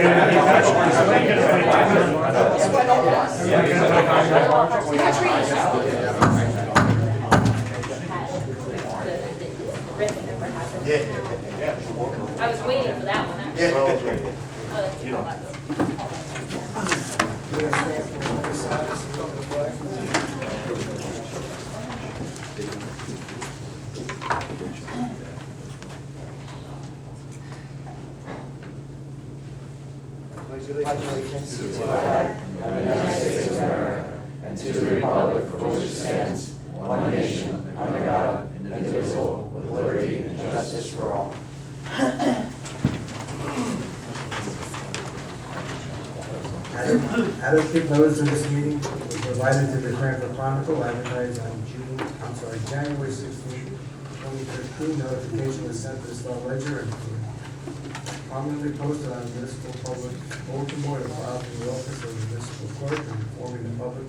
I was waiting for that one, actually. Oh, that's Adequate notice of this meeting was provided to the Cranford Chronicle, advertised on January 16, 2015. Notification was sent to the Star Ledger and prominently posted on municipal public bulletin board and filed in the office of the municipal clerk, and informing the public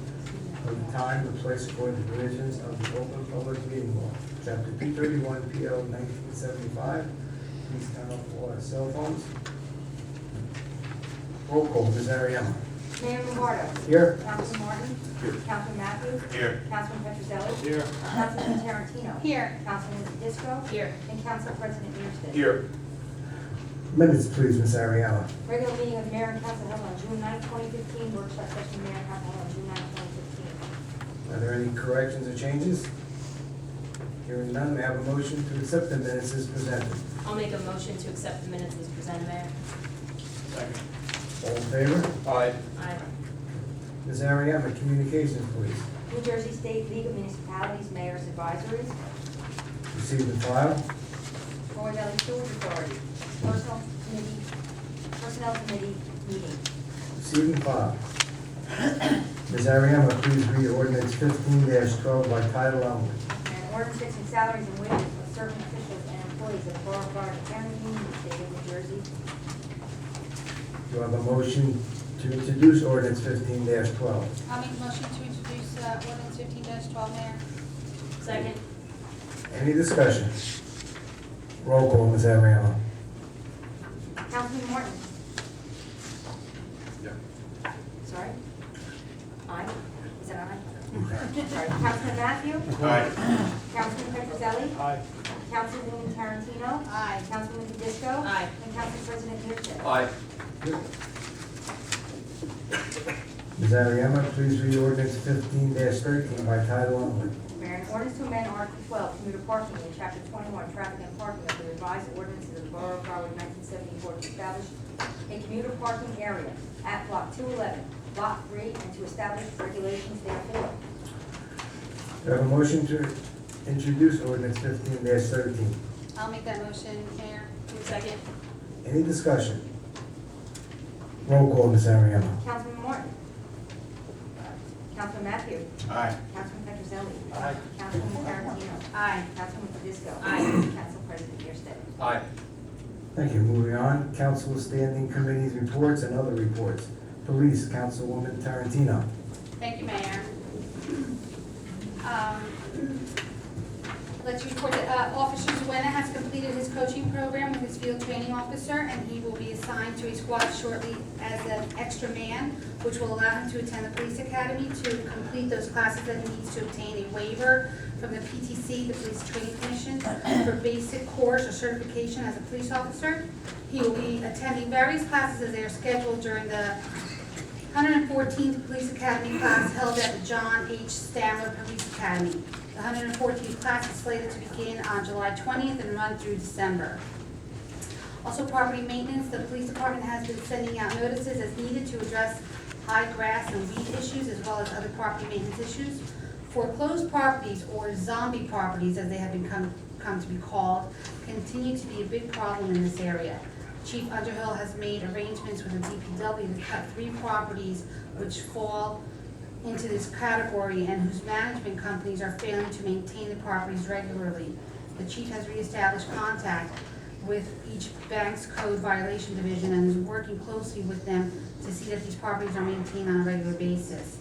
of the time, the place, according to provisions of the Open Public Meeting Law, Chapter 231, PL 1975. Please turn off all our cell phones. Roll call, Ms. Ariano. Mayor Lombardo. Here. Councilman Martin. Here. Councilman Matthews. Here. Councilman Petrozelli. Here. Councilman Tarantino. Here. Councilman Disco. Here. And Council President Hairston. Here. Minutes, please, Ms. Ariano. Regular meeting of mayor and council held on June 9, 2015. Workshop session mayor and council held on June 9, 2015. Are there any corrections or changes? Hearing none, may I have a motion to accept the minutes as presented? I'll make a motion to accept the minutes as presented, Mayor. Second. All in favor? Aye. Aye. Ms. Ariano, communications, please. New Jersey State League of Municipalities Mayor's Advisories. Received and filed. Florida Valley Sewage Authority. Personnel Committee meeting. Received and filed. Ms. Ariano, please read ordinance 15-12 by title only. And ordinance fixing salaries and wages of certain officials and employees of the Borough of Florida County, Union, State of New Jersey. Do you have a motion to introduce ordinance 15-12? I'll make a motion to introduce ordinance 15-12, Mayor. Second. Any discussion? Roll call, Ms. Ariano. Councilman Martin. Yeah. Sorry? Aye? Is that aye? Sorry. Councilman Matthew? Aye. Councilman Petrozelli? Aye. Councilwoman Tarantino? Aye. Councilman Disco? Aye. And Council President Hairston? Aye. Ms. Ariano, please read ordinance 15-13 by title only. Mayor, an ordinance to amend Article 12, commuter parking in Chapter 21, traffic and parking of the revised ordinances of the Borough of Broward 1974 to establish a commuter parking area at Block 211, Lot 3, and to establish regulations therefore. Do you have a motion to introduce ordinance 15-13? I'll make that motion, Mayor. Second. Any discussion? Roll call, Ms. Ariano. Councilman Martin? Councilman Matthew? Aye. Councilman Petrozelli? Aye. Councilwoman Tarantino? Aye. Councilman Disco? Aye. Council President Hairston? Aye. Thank you. Moving on, council standing committees reports and other reports. Police, Councilwoman Tarantino. Thank you, Mayor. Let's report that Officer Zuena has completed his coaching program with his field training officer, and he will be assigned to a squad shortly as an extra man, which will allow him to attend the police academy to complete those classes that he needs to obtain a waiver from the PTC, the Police Training Commission, for basic course or certification as a police officer. He will be attending various classes as they are scheduled during the 114th Police Academy class held at the John H. Stamler Police Academy. The 114th class is slated to begin on July 20th and run through December. Also, property maintenance. The police department has been sending out notices as needed to address high grass and weed issues as well as other property maintenance issues. Foreclosed properties, or zombie properties as they have come to be called, continue to be a big problem in this area. Chief Underhill has made arrangements with the DPW to cut 3 properties which fall into this category and whose management companies are failing to maintain the properties regularly. The chief has reestablished contact with each bank's code violation division and is working closely with them to see that these properties are maintained on a regular basis.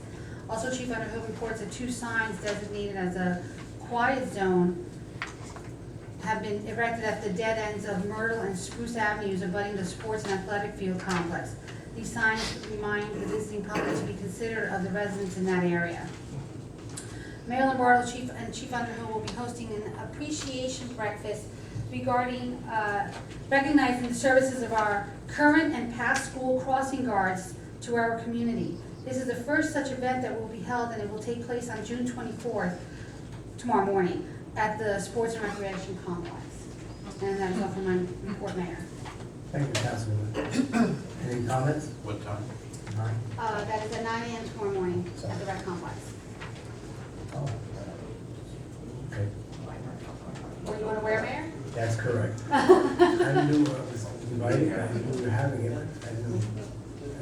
Also, Chief Underhill reports that 2 signs designated as a quiet zone have been erected at the dead ends of Myrtle and Spruce Avenues abutting the sports and athletic field complex. These signs remind the visiting public to be considerate of the residents in that area. Mayor Lombardo and Chief Underhill will be hosting an appreciation breakfast regarding recognizing the services of our current and past school crossing guards to our community. This is the first such event that will be held, and it will take place on June 24th, tomorrow morning, at the Sports and Recreation Complex. And that is all for my report, Mayor. Thank you, Councilwoman. Any comments? What time? None? That is at 9 a.m. tomorrow morning at the Rec Complex. Oh. Okay, What do you want to wear, Mayor? that's correct. I knew I was invited, I knew we were having it, I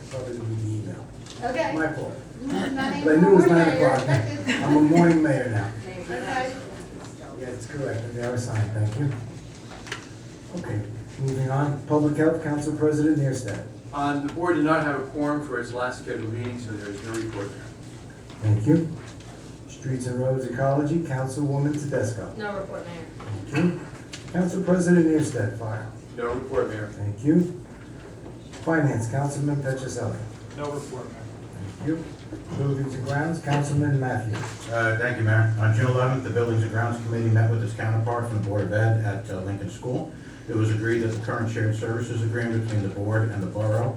thought it would be the email. Okay. My fault. 9 a.m. But I knew it was tomorrow 9 morning, Mayor. o'clock. You're expected. I'm a morning mayor now. Okay. Yeah, it's correct, and they are signed, thank you. Okay, moving on, Public Health, Council President Neerstedt. The board did not have a quorum for its last scheduled meeting, so there is no report there. Thank you. Streets and Roads Ecology, Councilwoman Tedesco. No report, Mayor. Thank you. Council President Neerstedt, Fire. No report, Mayor. Thank you. Finance, Councilman Petroselli. No report, Mayor. Thank you. Buildings and Grounds, Councilman Matthews. Thank you, Mayor. On June 11th, the Buildings and Grounds Committee met with its counterpart from the Board of Ed at Lincoln School. It was agreed that the current shared services agreement between the board and the borough,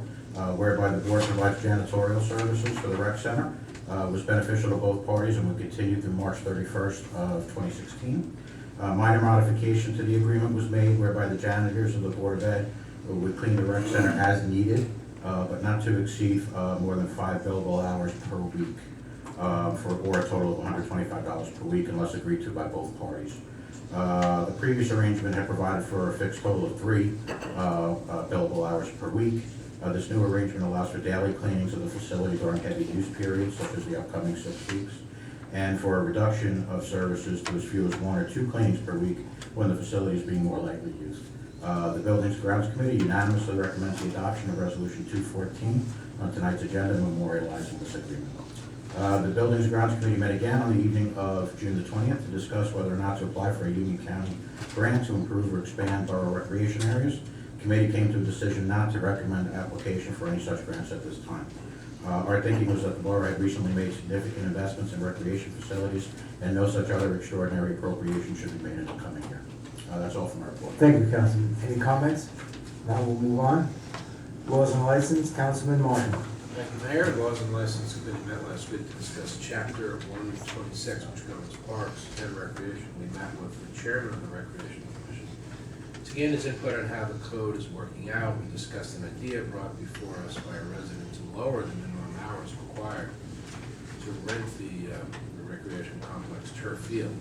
whereby the board provides janitorial services for the rec center, was beneficial to both parties and will continue through March 31st of 2016. Minor modification to the agreement was made whereby the janitors of the Board of Ed would clean the rec center as needed, but not to exceed more than 5 billable hours per week, or a total of $125 per week unless agreed to by both parties. The previous arrangement had provided for a fixed total of 3 billable hours per week. This new arrangement allows for daily cleanings of the facility during heavy use periods, such as the upcoming 6 weeks, and for a reduction of services to as few as 1 or 2 cleanings per week when the facility is being more lightly used. The Buildings and Grounds Committee unanimously recommends the adoption of Resolution 214 on tonight's agenda memorializing this agreement. The Buildings and Grounds Committee met again on the evening of June the 20th to discuss whether or not to apply for a Union County grant to improve or expand borough recreation areas. The committee came to a decision not to recommend application for any such grants at this time. Our thinking was that the borough had recently made significant investments in recreation facilities, and no such other extraordinary appropriation should be made in the coming year. That's all from our report. Thank you, Councilman. Any comments? Now we'll move on. Laws and License, Councilman Martin. Thank you, Mayor. The Laws and License Committee met last week to discuss Chapter 126, which governs parks and recreation. We met with the chairman of the Recreation Commission to gain his input on how the code is working out. We discussed an idea brought before us by a resident to lower the minimum hours required to rent the recreation complex turf field.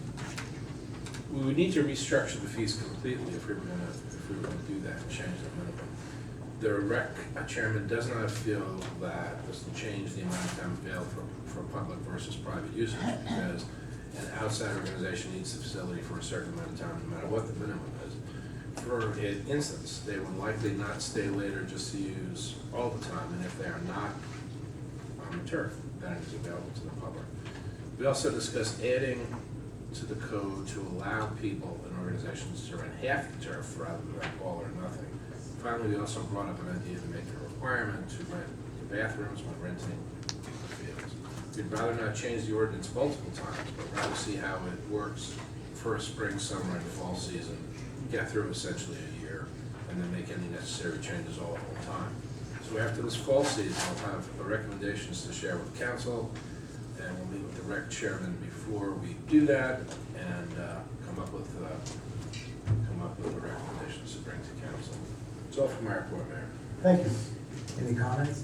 We would need to restructure the fees completely if we were going to do that and change the minimum. The rec chairman does not feel that this will change the amount of time available for public versus private usage, because an outside organization needs the facility for a certain amount of time, no matter what the minimum is. For instance, they will likely not stay later just to use all the time, and if they are not on the turf, then it is available to the public. We also discussed adding to the code to allow people and organizations to rent half the turf rather than all or nothing. Finally, we also brought up an idea to make it a requirement to rent the bathrooms when renting the fields. We'd rather not change the ordinance multiple times, but rather see how it works for spring, summer, and fall season, get through essentially a year, and then make any necessary changes all at one time. So after this fall season, I'll have the recommendations to share with council, and we'll meet with the rec chairman before we do that, and come up with the recommendations to bring to council. It's all from our report, Mayor. Thank you. Any comments?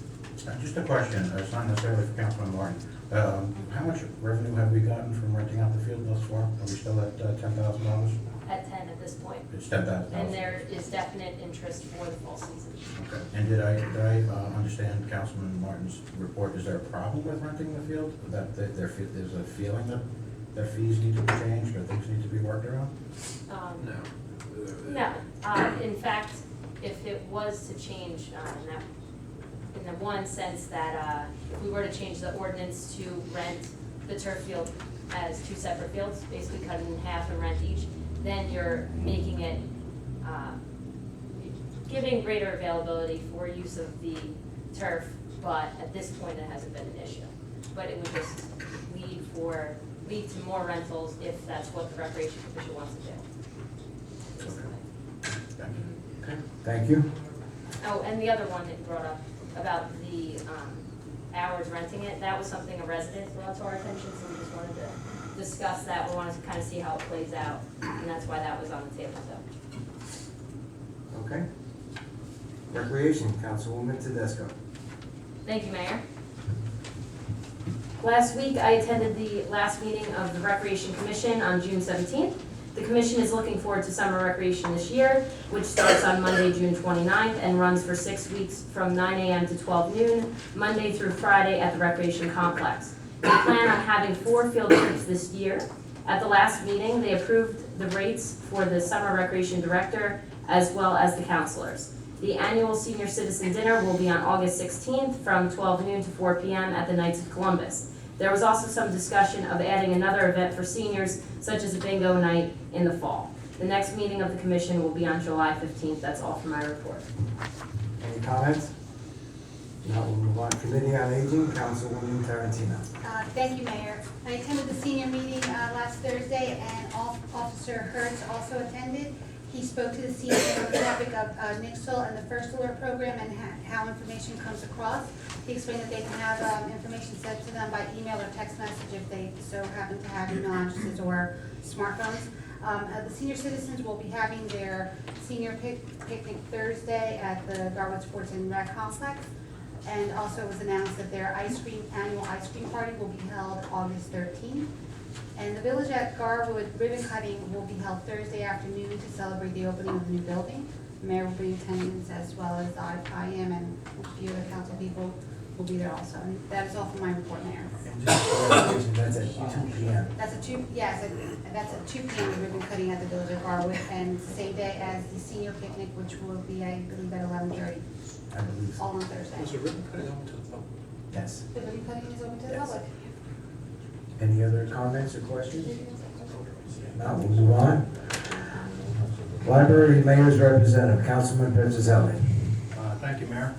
Just a question, it's not necessarily for Councilman Martin. How much revenue have we gotten from renting out the field thus far? Are we still at $10,000? At 10 at this point. It's $10,000. And there is definite interest for the fall season. Okay. And did I understand Councilman Martin's report? Is there a problem with renting the field? That there's a feeling that fees need to be changed or things need to be worked around? No. No, in fact, if it was to change, in the one sense that if we were to change the ordinance to rent the turf field as 2 separate fields, basically cut it in half and rent each, then you're making it, giving greater availability for use of the turf, but at this point, it hasn't been an issue. But it would just lead to more rentals if that's what the Recreation Commission wants to do. Thank you. Okay, thank you. Oh, and the other one that you brought up about the hours renting it, that was something a resident brought to our attention, so we just wanted to discuss that. We wanted to kind of see how it plays out, and that's why that was on the table, so. Okay. Recreation, Councilwoman Tedesco. Thank you, Mayor. Last week, I attended the last meeting of the Recreation Commission on June 17th. The commission is looking forward to summer recreation this year, which starts on Monday, June 29th, and runs for 6 weeks from 9 a.m. to 12 noon, Monday through Friday at the Recreation Complex. We plan on having 4 field trips this year. At the last meeting, they approved the rates for the summer recreation director as well as the counselors. The annual senior citizen dinner will be on August 16th from 12 noon to 4 p.m. at the Knights of Columbus. There was also some discussion of adding another event for seniors, such as a bingo night in the fall. The next meeting of the commission will be on July 15th. That's all for my report. Any comments? Now we'll move on. Committee on Aging, Councilwoman Tarantino. Thank you, Mayor. I attended the senior meeting last Thursday, and Officer Hertz also attended. He spoke to the seniors on the topic of Nixle and the First Alert program and how information comes across. He explained that they can have information sent to them by email or text message if they so happen to have email addresses or smartphones. The senior citizens will be having their senior picnic Thursday at the Garwood Sports and Rec Complex. And also it was announced that their annual ice cream party will be held August 13th. And the Village at Garwood ribbon cutting will be held Thursday afternoon to celebrate the opening of the new building. The mayor will be in attendance as well as I am, and a few other council people will be there also. And that is all for my report, Mayor. And just for clarification, that's at 2 p.m. That's at 2 p.m. the ribbon cutting at the Village at Garwood, and it's the same day as the senior picnic, which will be, I believe, at 11:30, I believe so. all on Thursday. Was the ribbon cutting open to the public? Yes. The ribbon cutting is open to the Yes. public. Any other comments or questions? Now we'll move on. Library Mayor's Representative, Councilman Petrozelli. Thank you, Mayor.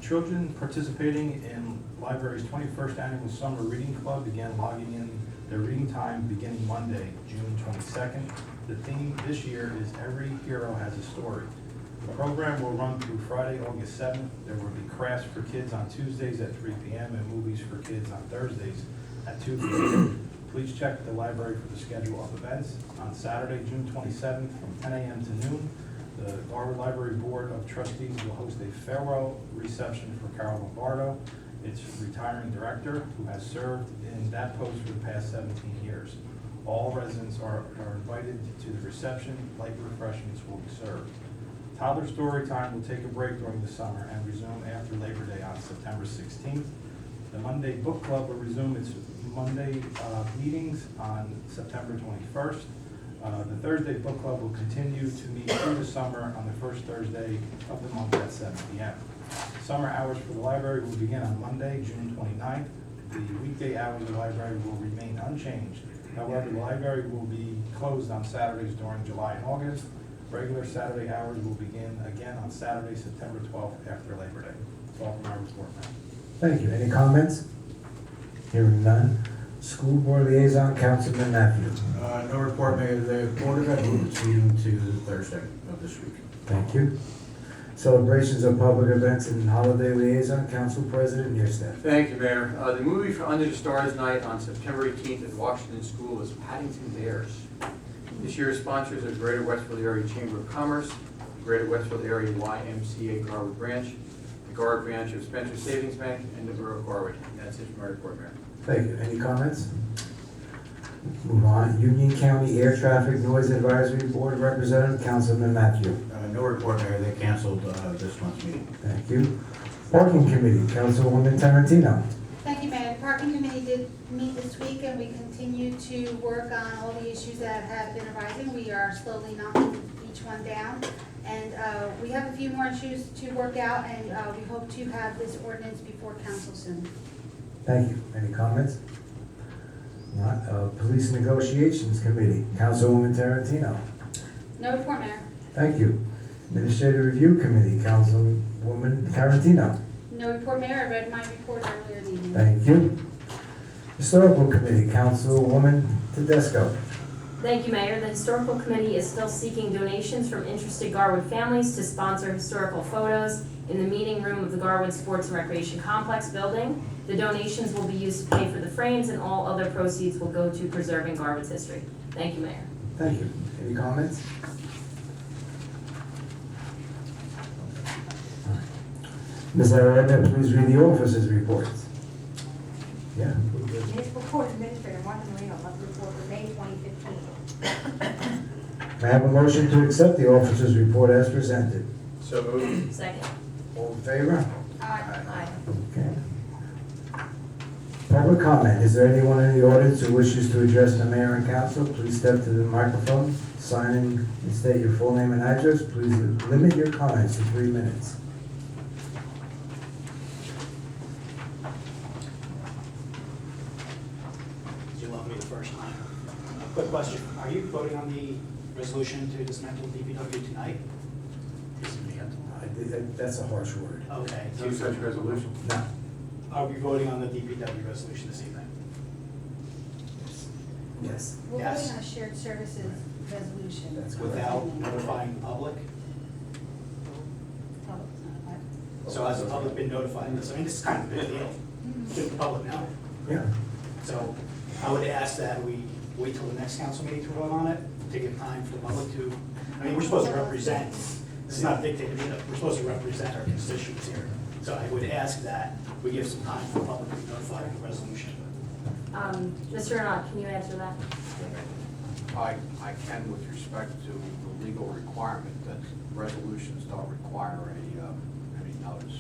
Children participating in Library's 21st Annual Summer Reading Club began logging in their reading time beginning Monday, June 22nd. The theme this year is Every Hero Has a Story. The program will run through Friday, August 7th. There will be crafts for kids on Tuesdays at 3 p.m. and movies for kids on Thursdays at 2 p.m. Please check the library for the schedule of events. On Saturday, June 27th, from 10 a.m. to noon, the Garwood Library Board of Trustees will host a farewell reception for Carol Lombardo, its retiring director, who has served in that post for the past 17 years. All residents are invited to the reception. Light refreshments will be served. Toddler Story Time will take a break during the summer and resume after Labor Day on September 16th. The Monday Book Club will resume its Monday meetings on September 21st. The Thursday Book Club will continue to meet through the summer on the first Thursday of the month at 7 p.m. Summer hours for the library will begin on Monday, June 29th. The weekday hours of the library will remain unchanged. However, the library will be closed on Saturdays during July and August. Regular Saturday hours will begin again on Saturday, September 12th after Labor Day. That's all from my report, ma'am. Thank you. Any comments? Hearing none. School Board Liaison, Councilman Matthews. No report, Mayor. The Board of Ed moved its meeting to Thursday of this week. Thank you. Celebrations of public events and holiday liaison, Council President Neerstadt. Thank you, Mayor. The movie for Under the Stars Night on September 18th at Washington School is Paddington Bears. This year's sponsors are Greater Westfield Area Chamber of Commerce, Greater Westfield Area YMCA Garwood Branch, the Garwood Branch of Spencer Savings Bank, and the Borough of Garwood. That's it for my report, Mayor. Thank you. Any comments? Move on. Union County Air Traffic Noise Advisory Board Representative, Councilman Matthew. No report, Mayor. They canceled this month's meeting. Thank you. Parking Committee, Councilwoman Tarantino. Thank you, Mayor. The Parking Committee did meet this week, and we continue to work on all the issues that have been arising. We are slowly knocking each one down, and we have a few more issues to work out, and we hope to have this ordinance before council soon. Thank you. Any comments? Police Negotiations Committee, Councilwoman Tarantino. No report, Mayor. Thank you. Administrative Review Committee, Councilwoman Tarantino. No report, Mayor. I read my report earlier in the evening. Thank you. Historical Committee, Councilwoman Tedesco. Thank you, Mayor. The Historical Committee is still seeking donations from interested Garwood families to sponsor historical photos in the meeting room of the Garwood Sports and Recreation Complex building. The donations will be used to pay for the frames, and all other proceeds will go to preserving Garwood's history. Thank you, Mayor. Thank you. Any comments? Ms. Ariadne, please read the officers' reports. Yeah. Municipal Court Administrator Martha Marino left report for May 2015. May I have a motion to accept the officers' report as presented? So moved. Second. All in favor? Aye. Okay. Public comment. Is there anyone in the audience who wishes to address the mayor and council? Please step to the microphone, sign in and state your full name and address. Please limit your comments to 3 minutes. You love me the first time. Quick question, are you voting on the resolution to dismantle DPW tonight? That's a harsh word. Okay. Two such resolutions. No. Are we voting on the DPW resolution this evening? Yes. We're Yes. voting on a shared services resolution. That's correct. Without notifying the public? Public's notified. So has the public been notified of this? I mean, this is kind of a big deal. Should the public know? Yeah. So I would ask that we wait till the next council meeting to vote on it, to give time for the public to, I mean, we're supposed to represent, this is not dictated, we're supposed to represent our constituents here. So I would ask that we give some time for the public to be notified of the resolution. Mr. Arnott, can you answer that? I can with respect to the legal requirement that resolutions don't require any notice.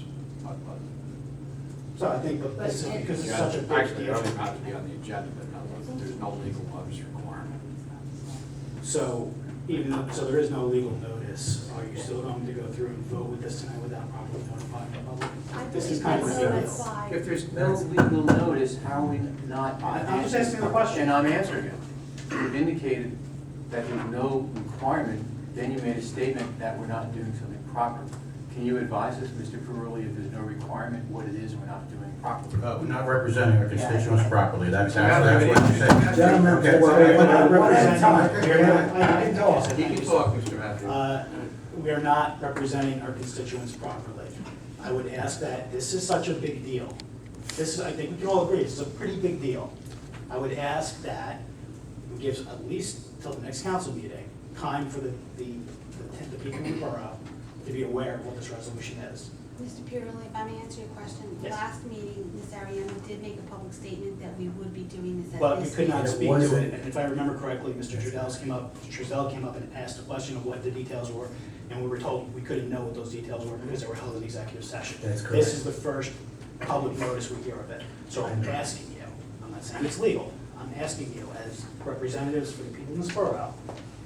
So I think that this is because it's such a big Actually, it deal. doesn't have to be on the agenda, but no, there's no legal notice requirement. So even though, so there is no legal notice, are you still going to go through and vote with this tonight without properly notifying the public? This is kind of a big deal. If there's no legal notice, how are we not? I'm just asking the question. And I'm answering it. You've indicated that there's no requirement, then you made a statement that we're not doing something proper. Can you advise us, Mr. Perulli, if there's no requirement, what it is we're not doing properly? We're not representing our constituents properly. That's what you said. Gentlemen, Okay. we're not One at a representing. time. I can talk. He can talk, Mr. Matthews. We are not representing our constituents properly. I would ask that, this is such a big deal. This is, I think we can all agree, this is a pretty big deal. I would ask that we give at least till the next council meeting, time for the people in the borough to be aware of what this resolution is. Mr. Pirulli, if I may answer your question, Yes. last meeting, Ms. Ariano did make a public statement that we would be doing this at But you this could not meeting. speak was to it- it, and if I remember correctly, Mr. Trudell came up and asked a question of what the details were, and we were told we couldn't know what those details were because they were held in executive session. That's This correct. is the first public notice we hear of it, so I'm asking you, I'm not saying it's legal, I'm asking you as representatives for the people in this borough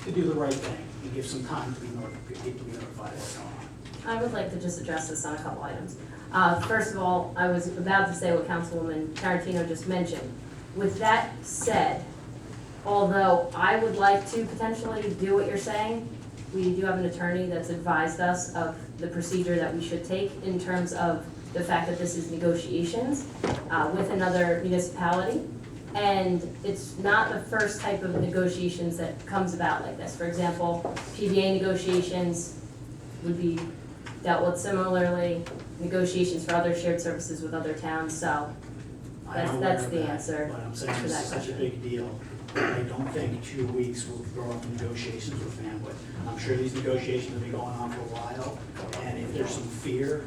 to do the right thing and give some time to be people to be notified of what's going on. I would like to just address this on a couple items. First of all, I was about to say what Councilwoman Tarantino just mentioned. With that said, although I would like to potentially do what you're saying, we do have an attorney that's advised us of the procedure that we should take in terms of the fact that this is negotiations with another municipality. And it's not the first type of negotiations that comes about like this. For example, PBA negotiations would be dealt with similarly, negotiations for other shared services with other towns, so I'm aware that's of the that, answer But I'm saying to this that is such a question. big deal. I don't think 2 weeks will throw up negotiations with Fanwood. I'm sure these negotiations will be going on for a while, and if there's some fear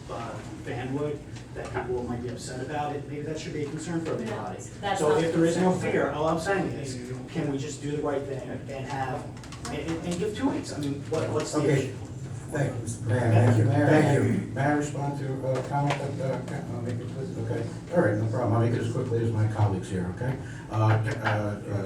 from Fanwood that people might be upset about it, maybe that should be a concern for everybody. That's So not if there is no concern. fear, all I'm saying is, can we just do the right thing and have, and give 2 weeks? I mean, what's the Okay. issue? Thank you, Mr. Mayor. Thank you. Thank you. May I respond to a comment that, I'll make it quick, okay? All right, no problem, I'll make it as quickly as my colleagues here, okay?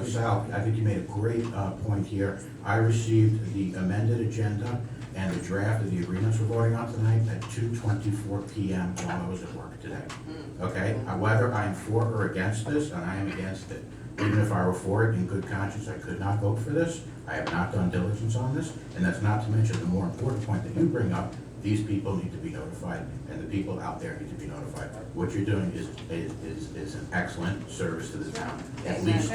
Sal, I think you made a great point here. I received the amended agenda and the draft of the agreements we're voting on tonight at 2:24 PM while I was at work today. Okay, whether I'm for or against this, and I am against it, Even if I were for it in good conscience, I could not vote for this. I have not done diligence on this, and that's not to mention the more important point that you bring up. These people need to be notified, and the people out there need to be notified. What you're doing is an excellent service to the town, at least.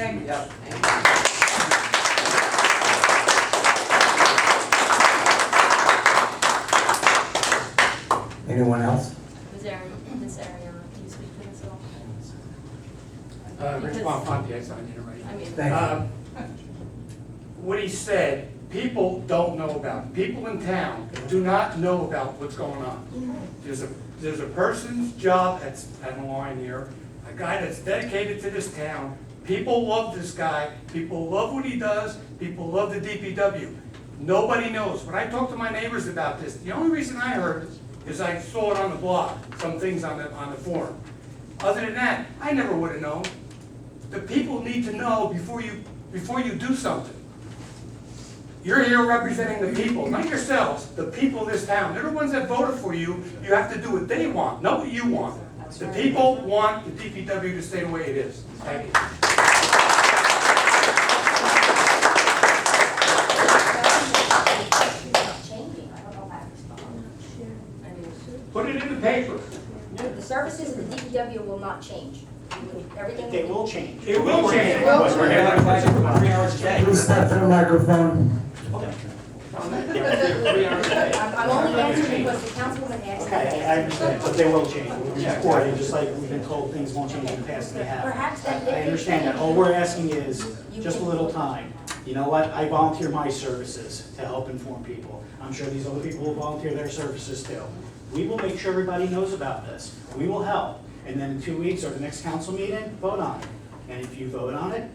Anyone else? Ms. Ariana, can you speak to this at all? Rich Bonfanti, on here, right? I mean, Thank you. What he said, people don't know about, people in town do not know about what's going on. There's a person's job that's on the line here, a guy that's dedicated to this town. People love this guy, people love what he does, people love the DPW. Nobody knows. When I talk to my neighbors about this, the only reason I heard it is I saw it on the blog, some things on the forum. Other than that, I never would have known. The people need to know before you do something. You're here representing the people, not yourselves, the people of this town. They're the ones that voted for you. You have to do what they want, not what you want. The people want the DPW to stay the way it is. Thank you. Changing, I don't know how to respond. Put it in the paper. The services of the DPW will not change. Everything. They will change. It will change. Please step to the microphone. I'm only answering because the councilwoman asked. Okay, I understand, but they will change. We're reporting, just like we've been told things won't change in the past, they have. Perhaps that. I understand that. All we're asking is just a little time. You know what? I volunteer my services to help inform people. I'm sure these other people will volunteer their services too. We will make sure everybody knows about this. We will help. And then in 2 weeks or the next council meeting, vote on it. And if you vote on it,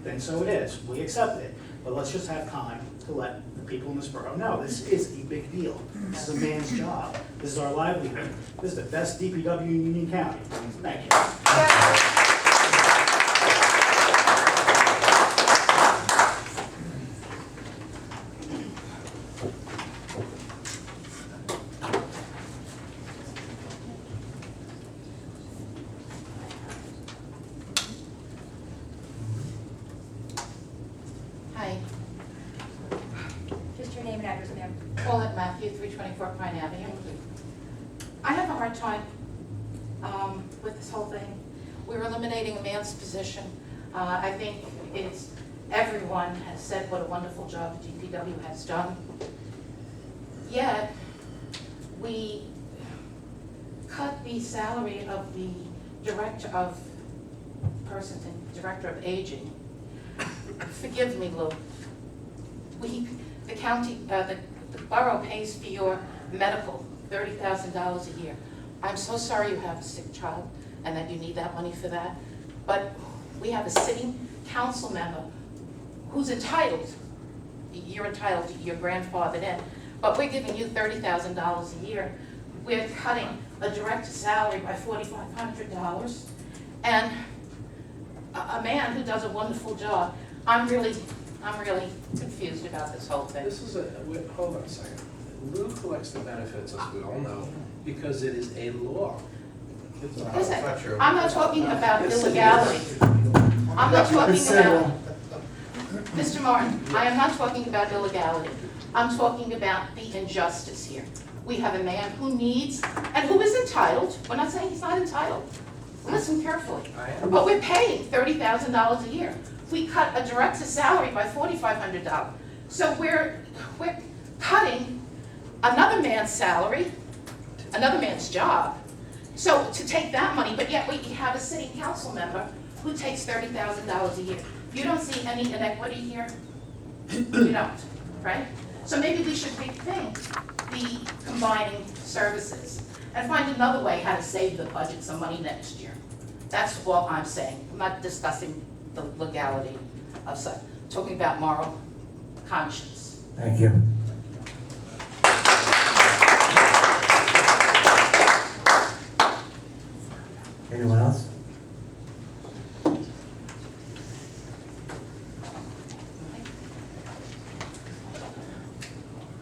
then so it is. We accept it. But let's just have time to let the people in this borough know this is a big deal. This is a man's job. This is our livelihood. This is the best DPW in Union County. Thank you. Hi, Just your name and address, ma'am. Paulette Matthew, 324 Pine Avenue. I have a hard time with this whole thing. We're eliminating a man's position. I think everyone has said what a wonderful job the DPW has done. Yet, we cut the salary of the director of aging. Forgive me, Lou. The county, the borough pays for your medical, $30,000 a year. I'm so sorry you have a sick child and that you need that money for that. But we have a sitting council member who's entitled, you're entitled to your grandfathered in, but we're giving you $30,000 a year. We're cutting a director's salary by $4,500. And a man who does a wonderful job, I'm really confused about this whole thing. This is hold on a second. Lou collects the benefits, as we all know, because it is a law. Listen, I'm not talking about illegality. I'm not talking about, Mr. Martin, I am not talking about illegality. I'm talking about the injustice here. We have a man who needs, and who is entitled, we're not saying he's not entitled. Listen carefully. But we're paying $30,000 a year. We cut a director's salary by $4,500. So we're cutting another man's salary, another man's job. So to take that money, but yet we have a city council member who takes $30,000 a year. You don't see any inequity here? You don't, right? So maybe we should rethink the combining services and find another way how to save the budget some money next year. That's all I'm saying. I'm not discussing the legality of such, talking about moral conscience. Thank you. Anyone else?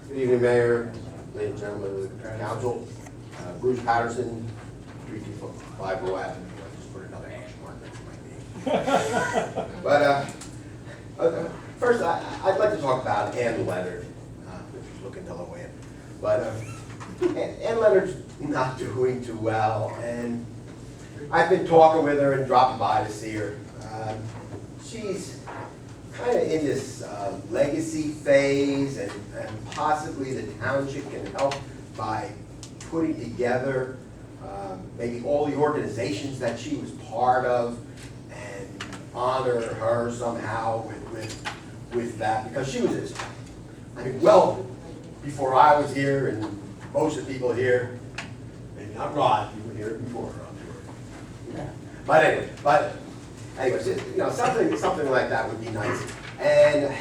Good evening, Mayor, ladies and gentlemen of the council. Bruce Patterson, 325 Row Avenue. I just put another hash mark next to my name. But, first, I'd like to talk about Ann Leonard, which is looking to low end. But Ann Leonard's not doing too well, and I've been talking with her and dropping by to see her. She's kind of in this legacy phase, and possibly the township can help by putting together maybe all the organizations that she was part of and honor her somehow with that, because she was, I mean, well before I was here and most of the people here, maybe not Rod, you were here before her, I'm sure. Yeah. But anyways, you know, something like that would be nice. And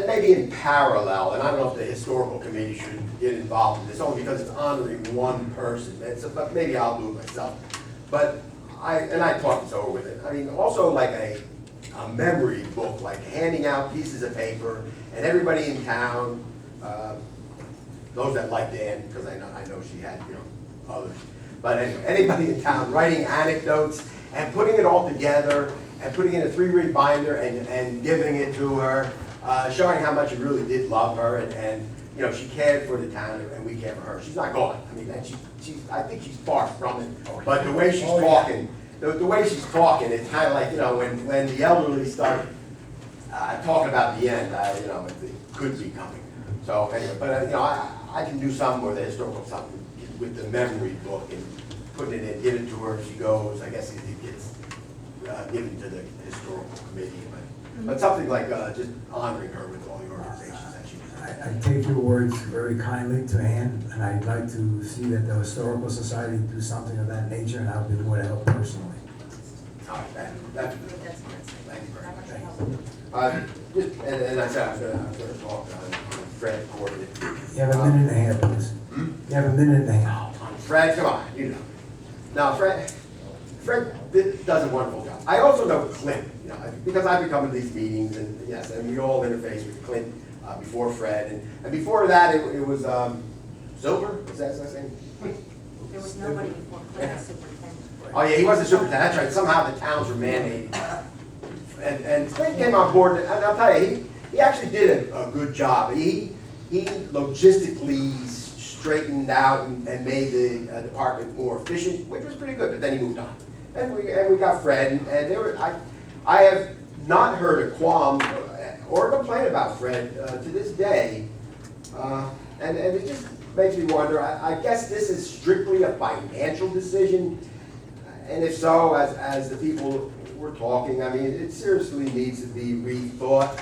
maybe in parallel, and I don't know if the historical committee should get involved in this, only because it's honoring one person. But maybe I'll do it myself. But I talked this over with it. I mean, also like a memory book, like handing out pieces of paper, and everybody in town, those that liked Ann, because I know she had, you know, others. But anyway, anybody in town writing anecdotes and putting it all together and putting it in a 3-ring binder and giving it to her, showing how much you really did love her, and you know, she cared for the town and we cared for her. She's not gone. I mean, I think she's far from it. But the way she's talking, the way she's talking, it's kind of like, you know, when the elderly start talking about the end, you know, it could be coming. So anyway, but you know, I can do something with the historical something with the memory book and putting it in, give it to her if she goes. I guess it gets given to the historical committee, but something like just honoring her with all the organizations that she was. I take your words very kindly to Ann, and I'd like to see that the Historical Society do something of that nature, and I'll be more to help personally. All right, that's good. That's nice. Thank you very much. Thank you. And I said I was going to talk on Fred Corbett. You have a minute and a half, please. You have a minute and a half. Fred, come on, you know. Now, Fred does a wonderful job. I also know Clint, you know, because I've been coming to these meetings, and yes, and we all interface with Clint before Fred, and before that it was Silver. Was that his last name? There was nobody before Clint as superintendent. Oh yeah, he was the superintendent. That's right. Somehow the towns were mandated, and Clint came on board, and I'll tell you, he actually did a good job. He logistically straightened out and made the department more efficient, which was pretty good. But then he moved on, and we got Fred, and there were, I have not heard a qualm or a complaint about Fred to this day, and it just makes me wonder. I guess this is strictly a financial decision, and if so, as the people were talking, I mean, it seriously needs to be rethought.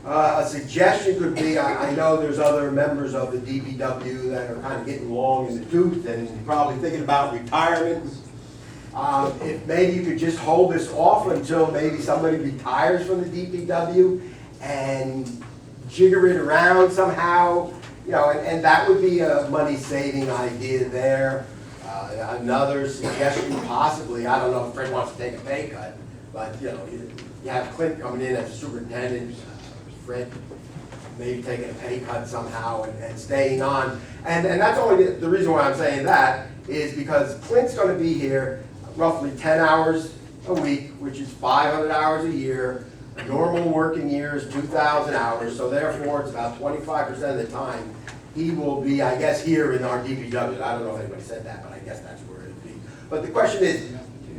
A suggestion could be, I know there's other members of the DPW that are kind of getting long in the tooth and probably thinking about retirement. If maybe you could just hold this off until maybe somebody retires from the DPW and jigger it around somehow, you know, and that would be a money-saving idea there. Another suggestion possibly, I don't know if Fred wants to take a pay cut, but you know, you have Clint coming in as a superintendent, Fred maybe taking a pay cut somehow and staying on. And that's only the reason why I'm saying that is because Clint's going to be here roughly 10 hours a week, which is 500 hours a year. A normal working year is 2,000 hours, so therefore it's about 25% of the time he will be, I guess, here in our DPW. I don't know if anybody said that, but I guess that's where it'll be. But the question is,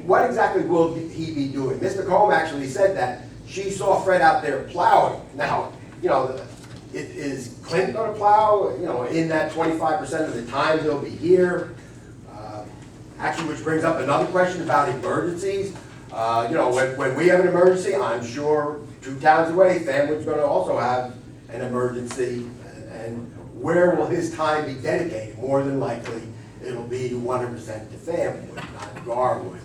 what exactly will he be doing? Ms. McComb actually said that she saw Fred out there plowing. Now, you know, is Clint going to plow? You know, in that 25% of the time he'll be here. Actually, which brings up another question about emergencies. You know, when we have an emergency, I'm sure 2 towns away, Fanwood's going to also have an emergency. And where will his time be dedicated? More than likely, it'll be 100% to Fanwood, not Garwood.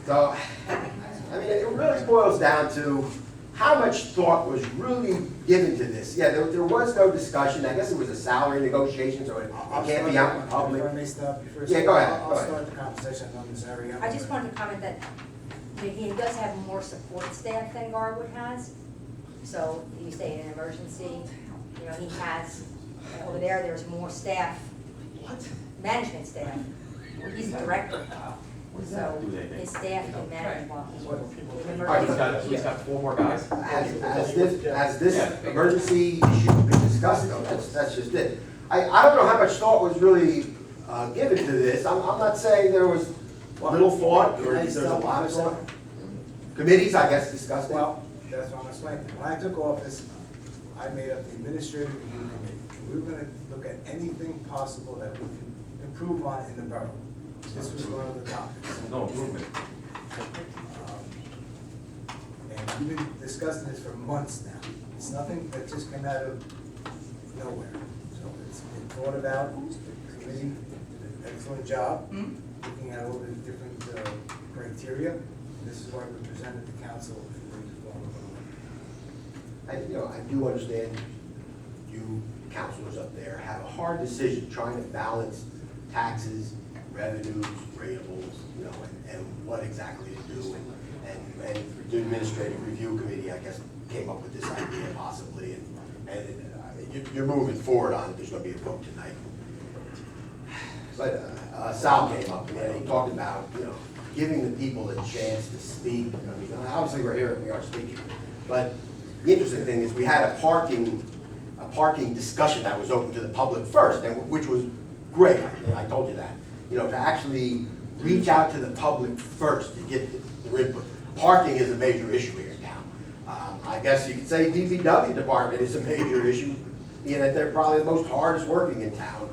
So, I mean, it really boils down to how much thought was really given to this. Yeah, there was no discussion. I guess it was a salary negotiation, so it can't be out in public. If I may stop you first. Yeah, go ahead. I'll start the conversation on this area. I just wanted to comment that he does have more support staff than Garwood has. So you say in an emergency, you know, he has, over there's more staff, management staff. He's the director. So his staff can manage while he's working. All right, He's got 4 more guys. as this emergency issue has been discussed, though, that's just it. I don't know how much thought was really given to this. I'm not saying there was little thought, or there's a lot of thought. Committees, I guess, discussed it. Well, that's what I'm explaining. When I took office, I made up the administrative review committee. We were gonna look at anything possible that we can improve on in the borough. This was one of the topics. No improvement. And we've been discussing this for months now. It's nothing that just came out of nowhere. So it's been thought about. The committee did an excellent job looking at all the different criteria. This is why we presented to council in the form of I do understand you counselors up there have a hard decision trying to balance taxes, revenues, rateables, and what exactly to do. And the administrative review committee, I guess, came up with this idea possibly, and you're moving forward on it. There's going to be a vote tonight. But Sal came up and he talked about, giving the people a chance to speak. I mean, obviously we're here and we are speaking, but the interesting thing is we had a parking discussion that was open to the public first, and which was great. I told you that. To actually reach out to the public first to get their input. Parking is a major issue here in town. I guess you could say DPW department is a major issue, being that they're probably the most hardest working in town,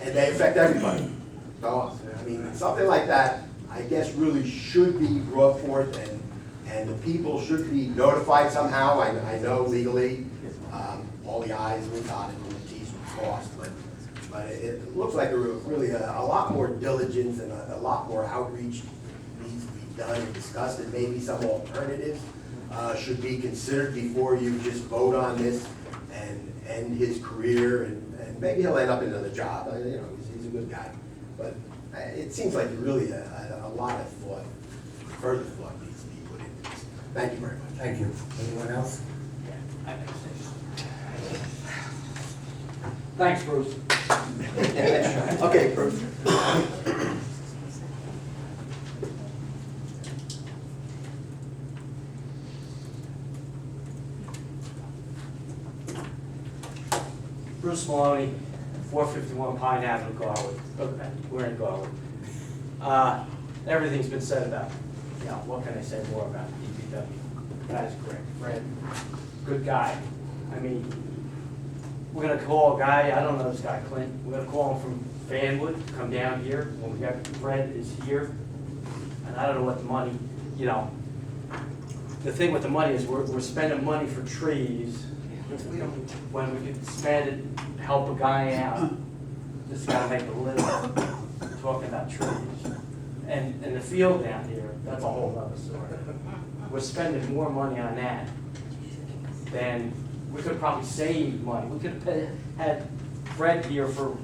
and they affect everybody. So, I mean, something like that, I guess, really should be brought forth, and the people should be notified somehow. I know legally, all the I's were dotted and the T's were crossed, but it looks like there was really a lot more diligence and a lot more outreach needs to be done and discussed, and maybe some alternatives should be considered before you just vote on this and end his career, and maybe he'll end up in another job. He's a good guy, but it seems like really a lot of thought, further thought needs to be put into this. Thank you very much. Thank you. Anyone else? Thanks, Bruce. Okay, Bruce. Bruce Maloney, 451 Pine Avenue, Garwood. Okay, we're in Garwood. Everything's been said about, what can I say more about DPW? That is correct. Fred, good guy. I mean, we're gonna call a guy, I don't know this guy, Clint. We're gonna call him from Fanwood, come down here. When we got Fred is here. And I don't know what the money, the thing with the money is we're spending money for trees. When we could spend it, help a guy out, just gotta make a living, talking about trees. And the field down here, that's a whole other story. We're spending more money on that than, we could probably save money. We could have had Fred here for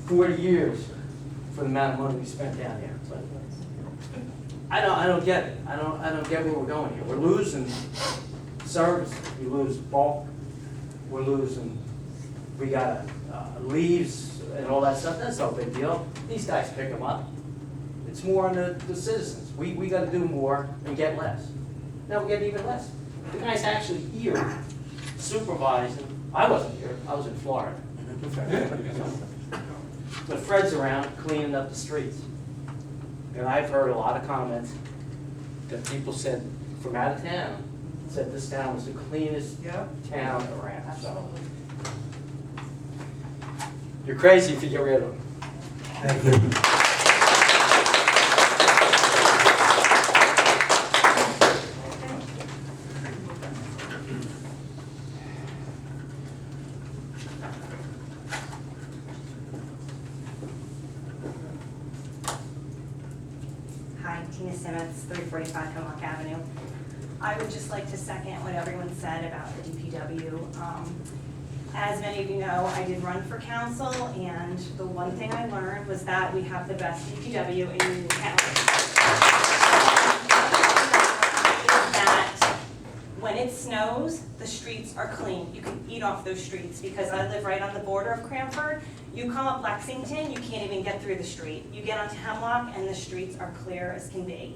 40 years for the amount of money we spent down there. But I don't get it. I don't get where we're going here. We're losing service, we lose bulk, we're losing, we got leaves and all that stuff. That's no big deal. These guys pick them up. It's more on the citizens. We got to do more and get less. Now we get even less. The guy's actually here supervising. I wasn't here. I was in Florida. But Fred's around cleaning up the streets. And I've heard a lot of comments that people said from out of town, said this town was the cleanest town around. So you're crazy if you get rid of them. Thank you. Hi, Tina Simmons, 345 Hemlock Avenue. I would just like to second what everyone said about the DPW. As many of you know, I did run for council, and the one thing I learned was that we have the best DPW in the county. That when it snows, the streets are clean. You can eat off those streets because I live right on the border of Cranford. You come up Lexington, you can't even get through the street. You get onto Hemlock and the streets are clear as can be.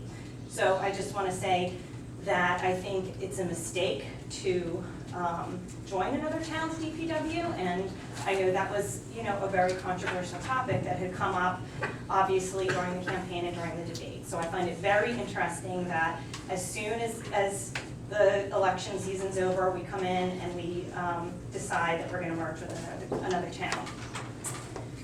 So I just want to say that I think it's a mistake to join another town's DPW, and I know that was, a very controversial topic that had come up, obviously, during the campaign and during the debate. So I find it very interesting that as soon as the election season's over, we come in and we decide that we're going to merge with another town.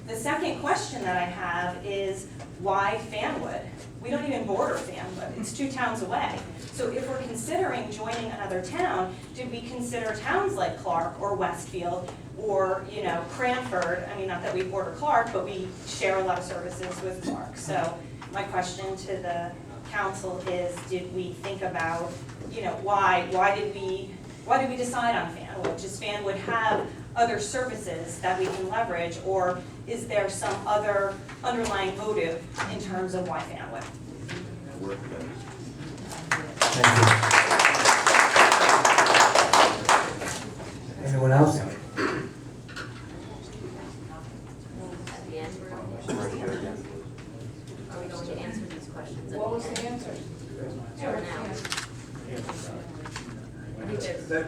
The second question that I have is, why Fanwood? We don't even border Fanwood, it's 2 towns away. So if we're considering joining another town, did we consider towns like Clark or Westfield or, Cranford? I mean, not that we border Clark, but we share a lot of services with Clark. So my question to the council is, did we think about, why did we decide on Fanwood? Does Fanwood have other services that we can leverage, or is there some other underlying motive in terms of why Fanwood? Thank you. Anyone else? At the end, are we going to answer these questions? What was the answer? Or now? I think there's- That,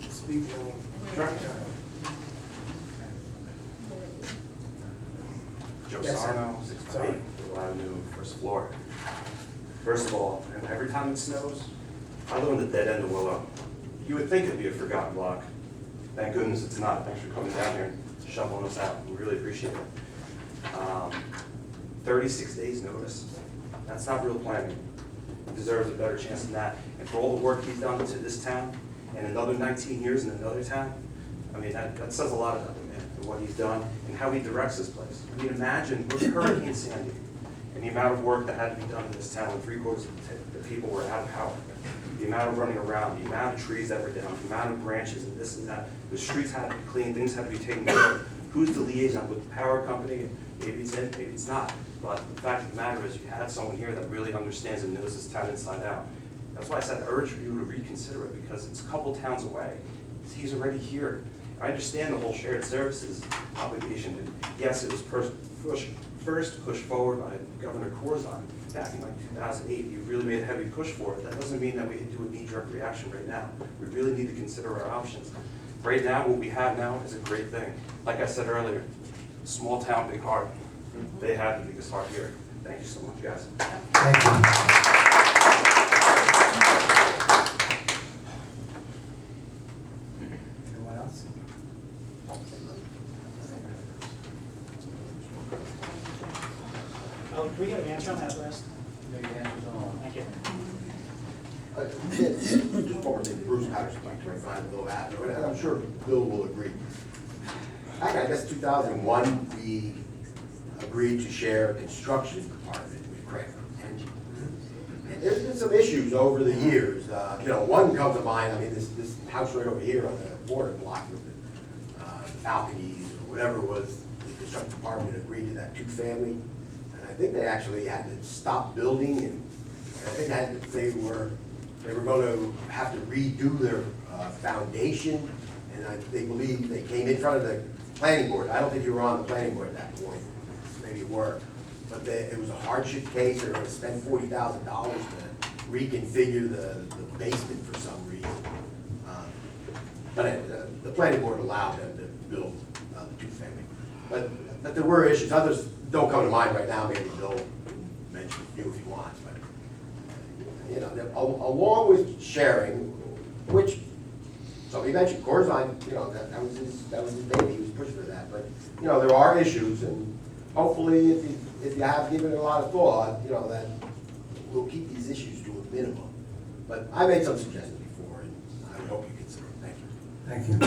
speak Joe Yes, sir. Sarno, 658 Little Avenue, first floor. First of all, and every time it snows, I live in the dead end of Willow. You would think it'd be a forgotten block. Thank goodness it's not. Thanks for coming down here and shoveling us out. We really appreciate it. 36 days notice. That's not real planning. He deserves a better chance than that. And for all the work he's done to this town and another 19 years in another town, I mean, that says a lot about him, man, and what he's done and how he directs this place. I mean, imagine with Hurricane Sandy and the amount of work that had to be done in this town when 3/4 of the people were out of power. The amount of running around, the amount of trees that were down, the amount of branches and this and that. The streets had to be clean, things had to be taken care of. Who's the liaison with the power company? Maybe it's in, maybe it's not. But the fact of the matter is you had someone here that really understands and knows this town inside out. That's why I said I urge for you to reconsider it, because it's a couple towns away. He's already here. I understand the whole shared services obligation. And yes, it was first pushed forward by Governor Corzine back in like 2008. You really made a heavy push for it. That doesn't mean that we can do a knee-jerk reaction right now. We really need to consider our options. Right now, what we have now is a great thing. Like I said earlier, small town, big heart. They have the biggest heart here. Thank you so much, guys. Thank you. Anyone else? Oh, can we get an answer on that list? Thank you. Just former name Bruce Patterson, 25 Little Avenue, and I'm sure Bill will agree. Back in, I guess, 2001, we agreed to share a construction department with Cranford. And there's been some issues over the years. One comes to mind, I mean, this house right over here on the border block with the balconies or whatever it was, the construction department agreed to that 2-family. And I think they actually had to stop building, and I think they were going to have to redo their foundation, and they believe they came in front of the planning board. I don't think you were on the planning board at that point. Maybe you were. But it was a hardship case. They were going to spend $40,000 to reconfigure the basement for some reason. But anyway, the planning board allowed them to build the 2-family. But there were issues. Others don't come to mind right now. Maybe Bill can mention a few if he wants. But along with sharing, which somebody mentioned, Corzine, that was his baby. He was pushing for that. But there are issues, and hopefully, if you have given it a lot of thought, that we'll keep these issues to a minimum. But I made some suggestions before, and I would hope you consider it. Thank you. Thank you.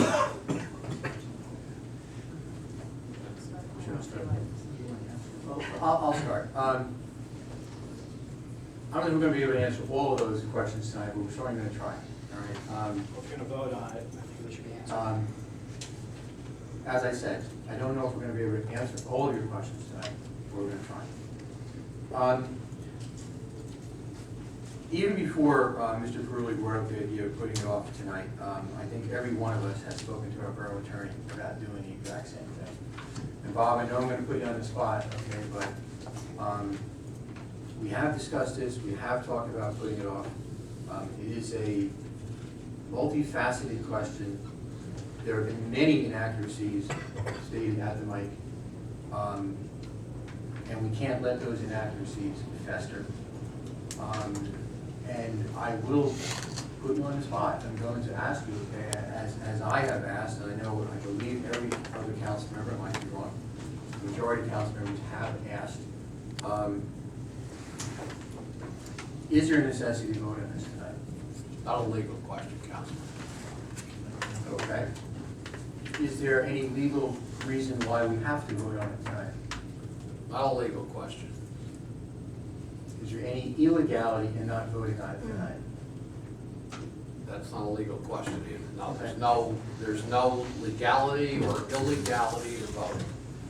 Well, I'll start. I don't think we're going to be able to answer all of those questions tonight, but we're certainly going to try. All right. If we're gonna vote on it, I think we should be answering. As I said, I don't know if we're going to be able to answer all of your questions tonight, but we're going to try. Even before Mr. Perulli brought up the idea of putting it off tonight, I think every one of us has spoken to our borough attorney about doing the exact same thing. And Bob, I know I'm gonna put you on the spot, okay, but we have discussed this, we have talked about putting it off. It is a multifaceted question. There have been many inaccuracies stated at the mic, and we can't let those inaccuracies fester. And I will put you on the spot. I'm going to ask you, okay, as I have asked, and I know, I believe every other council member, might be wrong, the majority of council members have asked, is there a necessity to vote on this tonight? Not a legal question, Councilman. Okay. Is there any legal reason why we have to vote on it tonight? Not a legal question. Is there any illegality in not voting on it tonight? That's not a legal question either. No, Okay. there's no legality or illegality to voting.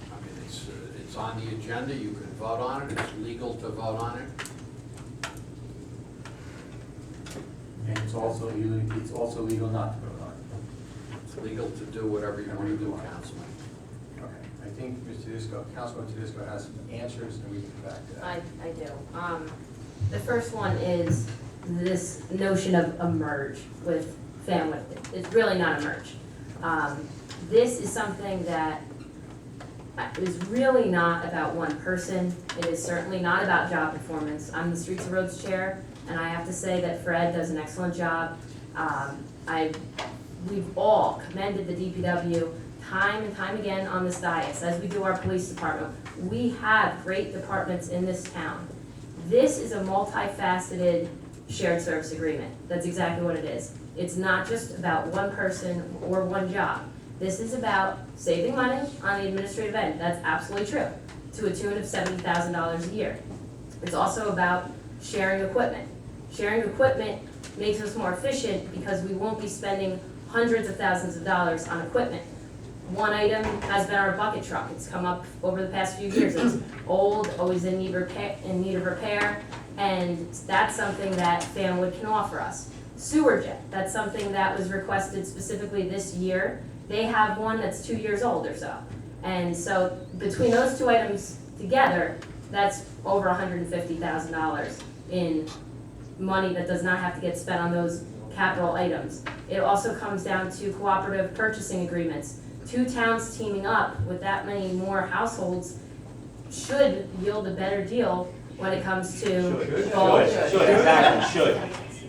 I mean, it's on the agenda, you can vote on it, it's legal to vote on it. And it's also legal not to vote on it. It's legal to do whatever you want to do, Councilman. Okay. I think Mr. Disco, Councilman Tedisco has some answers, and we can come back to that. I do. The first one is this notion of a merge with family. It's really not a merge. This is something that is really not about one person. It is certainly not about job performance. I'm the Streets and Roads Chair, and I have to say that Fred does an excellent job. We've all commended the DPW time and time again on this dais, as we do our police department. We have great departments in this town. This is a multifaceted shared service agreement. That's exactly what it is. It's not just about one person or one job. This is about saving money on the administrative end. That's absolutely true, to a tune of $70,000 a year. It's also about sharing equipment. Sharing equipment makes us more efficient because we won't be spending hundreds of thousands of dollars on equipment. One item has been our bucket truck. It's come up over the past few years. It's old, always in need of repair, and that's something that Fanwood can offer us. Sewer jet, that's something that was requested specifically this year. They have one that's 2 years old or so. And so between those two items together, that's over $150,000 in money that does not have to get spent on those capital items. It also comes down to cooperative purchasing agreements. Two towns teaming up with that many more households should yield a better deal when it comes to bulk. Should.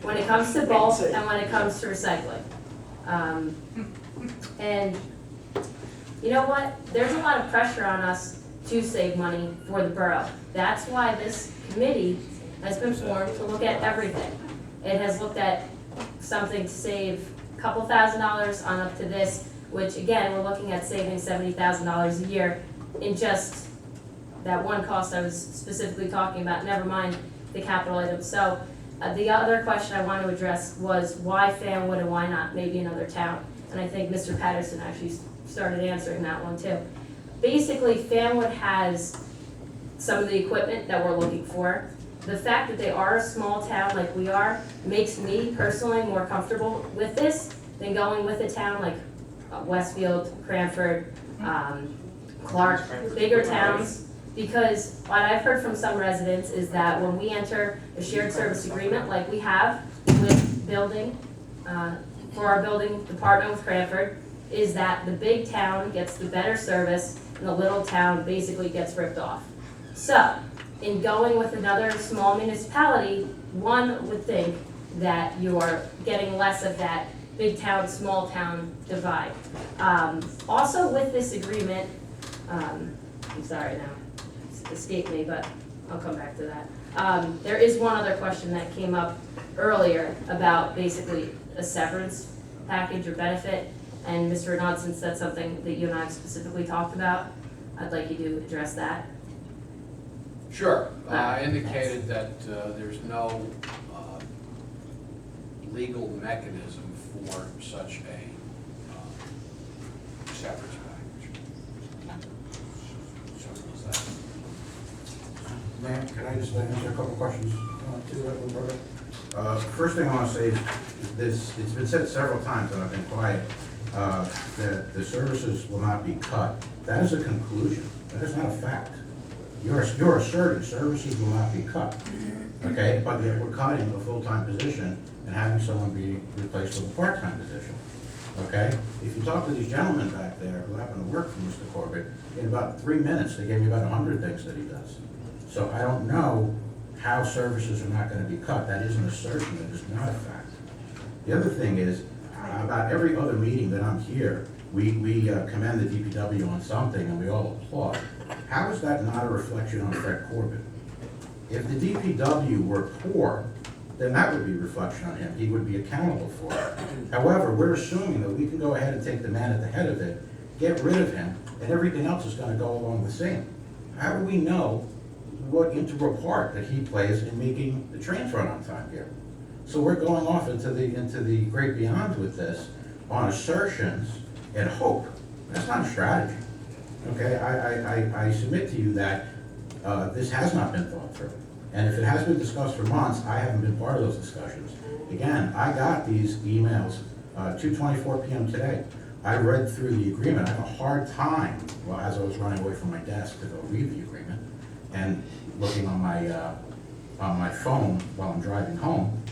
When it comes to bulk and when it comes to recycling. And you know what? There's a lot of pressure on us to save money for the borough. That's why this committee has been formed to look at everything. It has looked at something to save a couple $1,000s on up to this, which again, we're looking at saving $70,000 a year in just that one cost I was specifically talking about, never mind the capital items. So the other question I want to address was why Fanwood and why not maybe another town? And I think Mr. Patterson actually started answering that one too. Basically, Fanwood has some of the equipment that we're looking for. The fact that they are a small town like we are makes me personally more comfortable with this than going with a town like Westfield, Cranford, Clark, bigger towns. Because what I've heard from some residents is that when we enter a shared service agreement like we have with building, for our building department with Cranford, is that the big town gets the better service and the little town basically gets ripped off. So, in going with another small municipality, one would think that you're getting less of that big town, small town divide. Also with this agreement, I'm sorry now, it's escaped me, but I'll come back to that. There is one other question that came up earlier about basically a severance package or benefit, and Mr. Renaud, since that's something that you and I have specifically talked about, I'd like you to address that. Sure. I indicated that there's no legal mechanism for such a severance package. Simple as that. Ma'am, can I just answer a couple questions to that, brother? First thing I want to say is this, it's been said several times, and I've been quiet, that the services will not be cut. That is a conclusion. That is not a fact. You're asserting services will not be cut, okay? But yet we're cutting a full-time position and having someone be replaced with a part-time position, okay? If you talk to these gentlemen back there who happen to work for Mr. Corbett, in about 3 minutes, they gave me about 100 things that he does. So I don't know how services are not gonna be cut. That is an assertion, that is not a fact. The other thing is, about every other meeting that I'm here, we commend the DPW on something and we all applaud. How is that not a reflection on Fred Corbett? If the DPW were poor, then that would be a reflection on him. He would be accountable for it. However, we're assuming that we can go ahead and take the man at the head of it, get rid of him, and everything else is gonna go along the same. How do we know what integral part that he plays in making the trains run on time here? So we're going off into the great beyond with this on assertions and hope. That's not a strategy. Okay, I submit to you that this has not been thought through. And if it has been discussed for months, I haven't been part of those discussions. Again, I got these emails 2:24 p.m. today. I read through the agreement. I have a hard time, well, as I was running away from my desk to go read the agreement and looking on my phone while I'm driving home.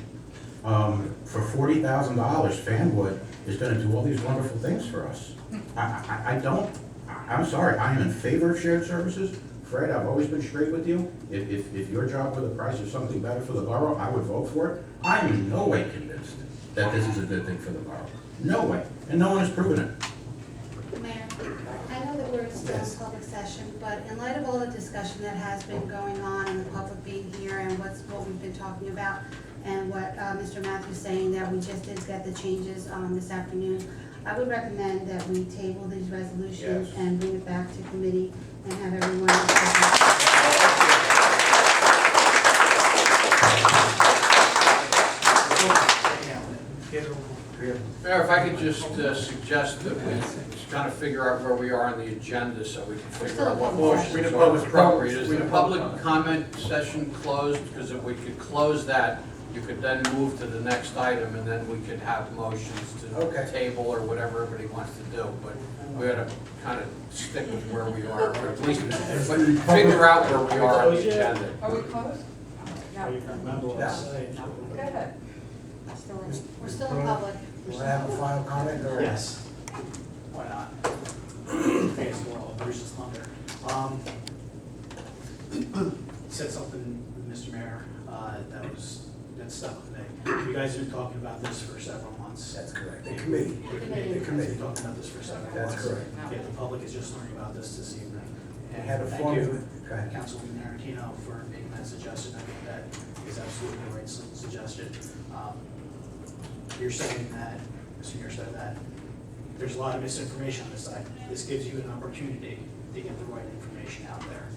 For $40,000, Fanwood is gonna do all these wonderful things for us. I'm sorry, I am in favor of shared services. Fred, I've always been straight with you. If your job were the price of something better for the borough, I would vote for it. I'm in no way convinced that this is a good thing for the borough. No way, and no one has proven it. Mayor, I know that we're still in Yes. public session, but in light of all the discussion that has been going on and the public being here and what we've been talking about and what Mr. Matthews saying that we just did get the changes this afternoon, I would recommend that we table these resolutions Yes. and bring it back to committee and have everyone. Mayor, if I could just suggest that we kind of figure out where we are on the agenda so we can figure out what motions are appropriate. Is the public comment session closed? Because if we could close that, you could then move to the next item and then we could have motions to table or whatever everybody wants to do. But we ought to kind of stick with where we are, or at least figure out where we are on the agenda. Are we closed? No. Go ahead. Still in. We're still in public. Do I have a final comment, or? Yes. Why not? Fancy world, Bruce's thunder. Said something, Mr. Mayor, that stuck with me. You guys have been talking about this for several months. That's correct. The committee. The committee. You've been talking about this for several months. That's correct. Yeah, the public is just learning about this evening. We had a Thank form. you, Go ahead. Councilman Marantino, for making that suggestion. I think that is absolutely the right suggestion. You're saying that, Mr. Mayor said that there's a lot of misinformation on this side. This gives you an opportunity to get the right information out there.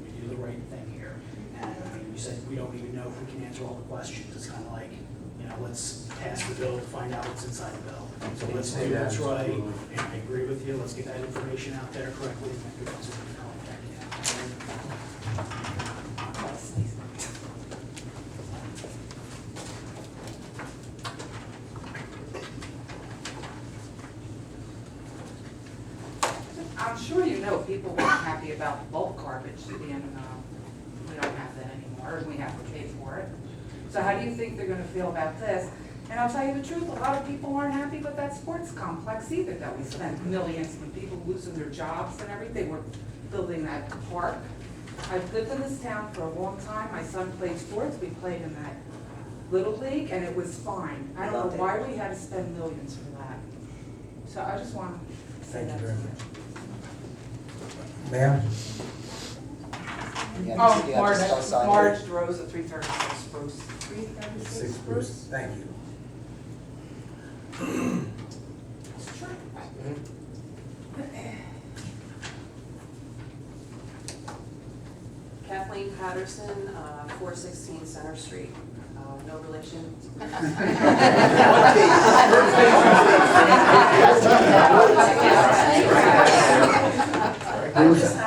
You do the right thing here. And I mean, you said we don't even know if we can answer all the questions. It's kind of like, let's pass the bill to find out what's inside the bill. So let's do what's right. And I agree with you. Let's get that information out there correctly. Thank you, Councilman Cohen. I'm sure you know people weren't happy about bulk garbage being, we don't have that anymore, and we have to pay for it. So how do you think they're gonna feel about this? And I'll tell you the truth, a lot of people aren't happy with that sports complex either, that we spent millions when people losing their jobs and everything, we're building that park. I've lived in this town for a long time, my son played sports, we played in that little league, and it was fine. I don't know why we had to spend millions for that. So I just want to say Thank you that. very much. Ma'am? Oh, Marge Rose at 336 Spruce. 336 Spruce. Thank you. Kathleen Patterson, 416 Center Street. No relation.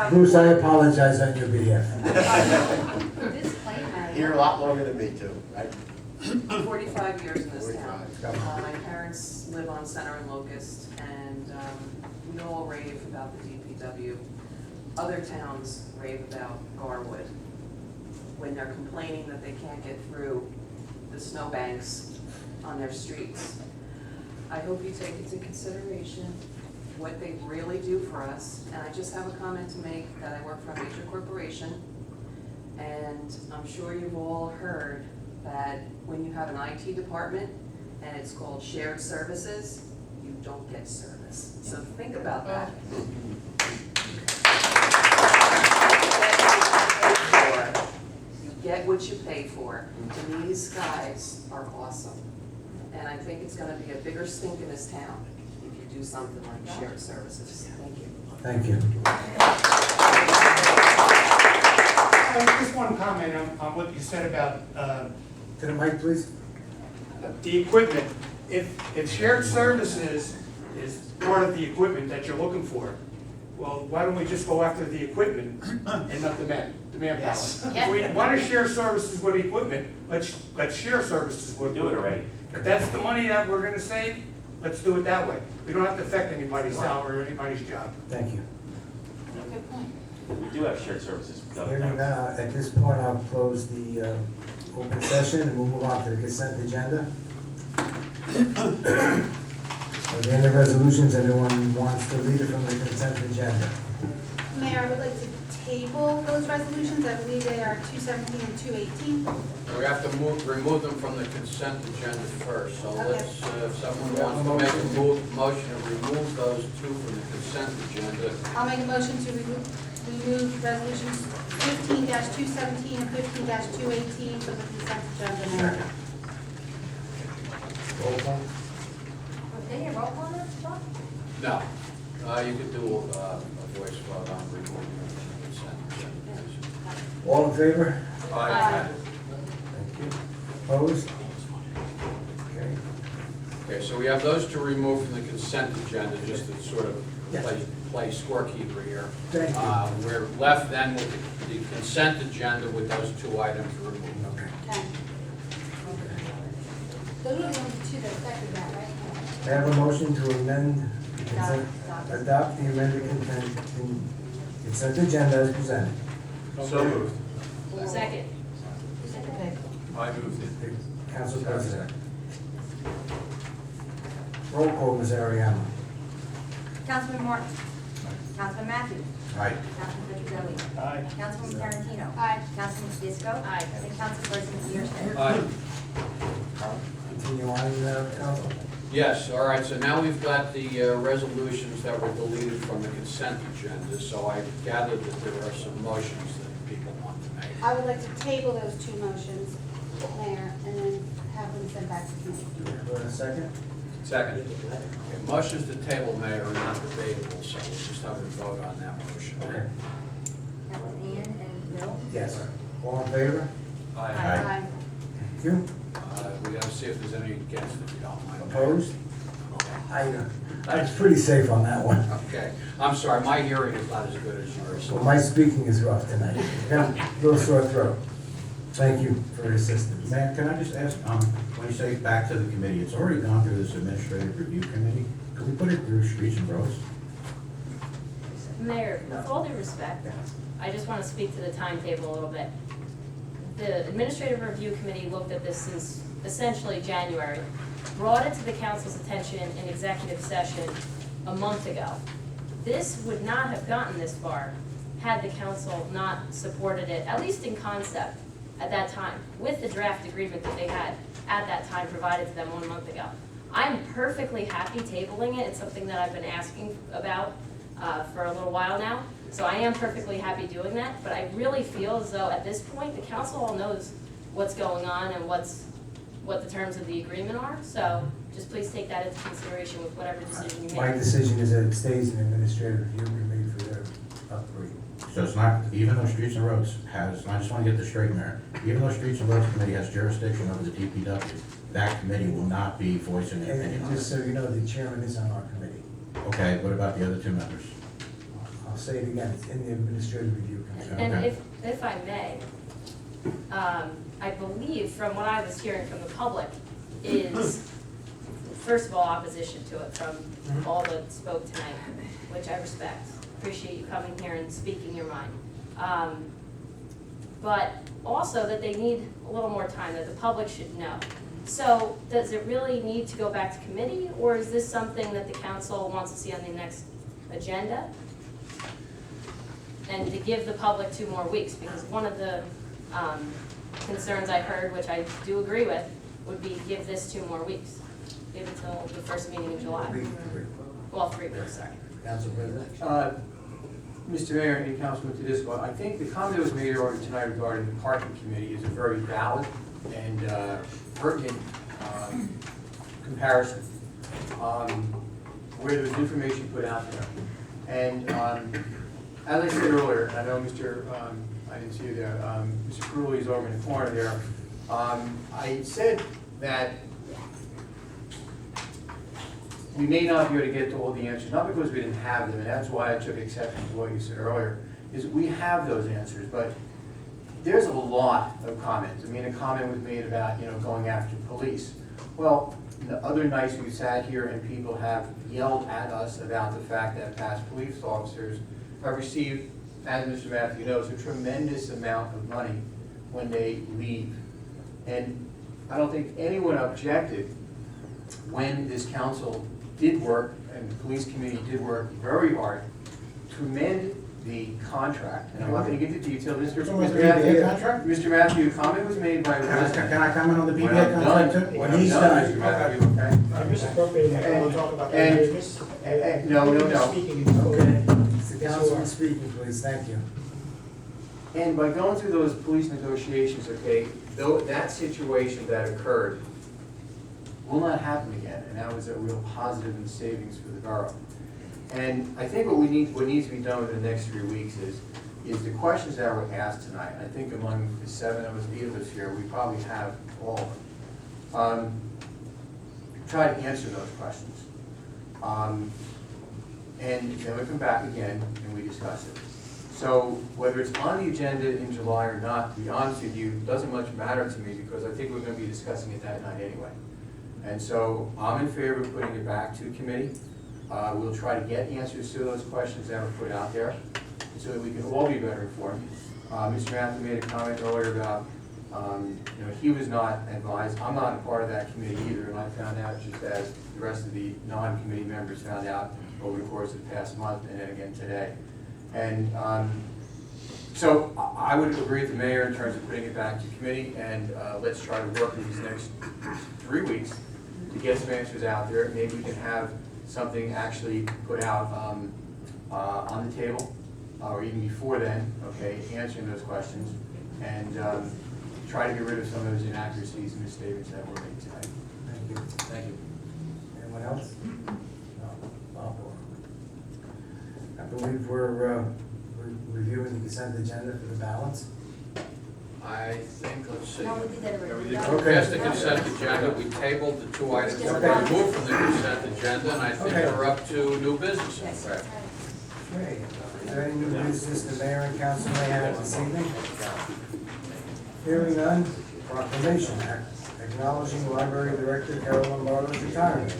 Bruce, I apologize on your behalf. Here a lot longer than me too, right? I'm 45 years in this town. My parents live on Center and Locust, and we all rave about the DPW. Other towns rave about Garwood when they're complaining that they can't get through the snowbanks on their streets. I hope you take into consideration what they really do for us. And I just have a comment to make that I work for a major corporation, and I'm sure you've all heard that when you have an IT department and it's called shared services, you don't get service. So think about that. You get what you pay for. And these guys are awesome. And I think it's gonna be a bigger stink in this town if you do something like shared services. Thank you. Thank you. Just one comment on what you said about To the mic, please. the equipment. If shared services is part of the equipment that you're looking for, well, why don't we just go after the equipment and not the manpower? Yes. If we want to share services with equipment, let's share services with. Do it already. If that's the money that we're gonna save, let's do it that way. We don't have to affect anybody's salary or anybody's job. Thank you. Good point. We do have shared services with other Hearing towns. at this point, I'll close the open session and we'll move on to the consent agenda. Are there any resolutions anyone wants to lead it from the consent agenda? Mayor, I would like to table those resolutions. I believe they are 217 and 218. We have to remove them from the consent agenda first, so Okay. let's, if someone wants to make a motion to remove those two from the consent agenda. I'll make a motion to remove resolutions 15-217 and 15-218 from the consent agenda. Mayor. Roll call. Did you roll call this, Bob? No, you could do a voice vote on removing them from the consent agenda. All in favor? Aye. Thank you. Opposed? Okay. Okay, so we have those to remove from the consent agenda, just to sort of Yes. play scorekeeper here. Thank you. We're left then with the consent agenda with those two items removed. Okay. Okay. Those are the only two that affected that, right? I have a motion to amend the consent, adopt the amended consent agenda as presented. So moved. Second. I moved it. Council President. Roll call, Ms. Ariano. Councilman Martin. Councilman Matthews. Aye. Councilman Fisher Aye. Councilman Tarantino. Aye. Councilman Disco. Aye. And Council President Peterson. Aye. Continue on, Council. Yes, all right, so now we've got the resolutions that were deleted from the consent agenda, so I gathered that there are some motions that people want to make. I would like to table those two motions, Mayor, and then have them sent back to committee. Do I have a second? Second. Okay, motions to table, Mayor, are not debatable, so we'll just have a vote on that motion. Okay. That was Ann and Bill. Yes. All in favor? Aye. Thank you. We gotta see if there's any against, if you don't mind. Opposed? I was pretty safe on that one. Okay, I'm sorry, my hearing is not as good as yours. Well, my speaking is rough tonight. Got a little sore throat. Thank you for your assistance. Matt, can I just ask, when you say back to the committee, it's already gone through this administrative review committee. Could we put it through streets and roads? Mayor, with all due respect, I just want to speak to the timetable a little bit. The Administrative Review Committee looked at this since essentially January, brought it to the council's attention in executive session a month ago. This would not have gotten this far had the council not supported it, at least in concept, at that time, with the draft agreement that they had at that time provided to them 1 month ago. I'm perfectly happy tabling it. It's something that I've been asking about for a little while now. So I am perfectly happy doing that, but I really feel as though at this point, the council all knows what's going on and what the terms of the agreement are. So just please take that into consideration with whatever decision you make. My decision is that it stays in administrative review committee for their upgrade. So it's not, even though Streets and Roads has, and I just want to get this straight, Mayor, even though Streets and Roads Committee has jurisdiction over the DPW, that committee will not be voicing an opinion And on just it. so you know, the chairman is on our committee. Okay, what about the other two members? I'll say it again, it's in the administrative review committee. And Okay. if I may, I believe from what I was hearing from the public is, first of all, opposition to it from all that spoke tonight, which I respect. Appreciate you coming here and speaking your mind. But also that they need a little more time, that the public should know. So does it really need to go back to committee, or is this something that the council wants to see on the next agenda? And to give the public 2 more weeks, because one of the concerns I heard, which I do agree with, would be give this 2 more weeks. Give it till the first meeting in July. Well, 3 weeks, sorry. Council President? Mr. Mayor and Councilman Tedisco, I think the comment that was made earlier tonight regarding the parking committee is a very valid and pertinent comparison, where there's information put out there. And as I said earlier, and I know I didn't see you there, Mr. Curley's over in the corner there, I said that we may not be able to get to all the answers, not because we didn't have them, and that's why I took exception to what you said earlier, is we have those answers, but there's a lot of comments. I mean, a comment was made about, going after police. Well, the other nights we've sat here and people have yelled at us about the fact that past police officers have received, as Mr. Matthew knows, a tremendous amount of money when they leave. And I don't think anyone objected when this council did work, and the police committee did work very hard to amend the contract. And I'm not going to get into detail. Mr. Matthew, a comment was made by a resident. Can I comment on the PBA contract too? When he's done. Mr. Matthew, okay? Misappropriating, we'll talk about that business. No. Speaking in code. It's the councilman speaking, please, thank you. And by going through those police negotiations, okay, though that situation that occurred will not happen again, and that was a real positive in savings for the borough. And I think what needs to be done within the next 3 weeks is the questions that were asked tonight. I think among the 7 of us, 8 of us here, we probably have all of them. Try to answer those questions. And then we come back again and we discuss it. So whether it's on the agenda in July or not, to be honest with you, doesn't much matter to me, because I think we're going to be discussing it that night anyway. And so I'm in favor of putting it back to committee. We'll try to get answers to those questions that were put out there, so that we can all be better informed. Mr. Matthew made a comment earlier about, he was not advised. I'm not a part of that committee either, and I found out just as the rest of the non-committee members found out over the course of the past month, and then again today. And so I would agree with the mayor in terms of putting it back to committee, and let's try to work in these next 3 weeks to get some answers out there. Maybe we can have something actually put out on the table, or even before then, okay, answering those questions, and try to get rid of some of those inaccuracies and misstatements that were made tonight. Thank you. Thank you. Anyone else? No. Bob? I believe we're reviewing the consent agenda for the balance. I think, let's see. No, we did that already. We Okay. passed the consent agenda, we tabled the 2 items that were removed from the consent agenda, and I think Okay. we're up to new business, in fact. Okay. Is there any new business the mayor and council may have this evening? Hearing none, proclamation acknowledging library director Carol Lombardo's retirement.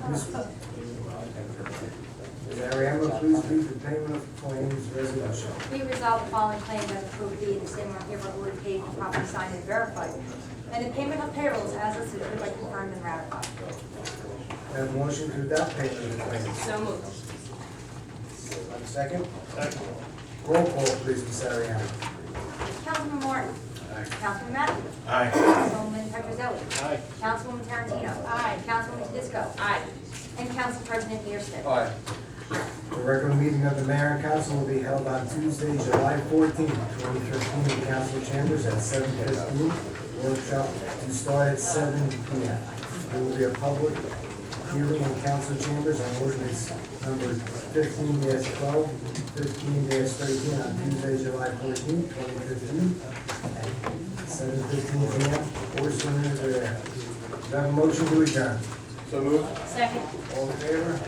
Ms. Ariano, please read the payment of claims resolution. We resolve the following claims as approved be in the same mark hereby paid, properly signed and verified. And the payment of payrolls as listed hereby confirmed and ratified. Have a motion to adopt payment of claims. So moved. Have a second? Second. Roll call, please, Ms. Ariano. Councilman Martin. Aye. Councilman Matthew. Aye. Councilwoman Petrozelli. Aye. Councilwoman Tarantino. Aye. Councilwoman Tedisco. Aye. And Council President Mears. Aye. The regular meeting of the mayor and council will be held on Tuesday, July 14th, 2015, in the council chambers at 7:15. Workshop to start at 7 p.m. There will be a public hearing in council chambers on ordinance number 15-12, 15-13 on Tuesday, July 14th, 2015, at 7:15 PM, or sooner thereafter. Do I have a motion to adjourn? So moved. Second. All in favor?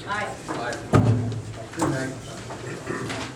Aye. Aye. Good night.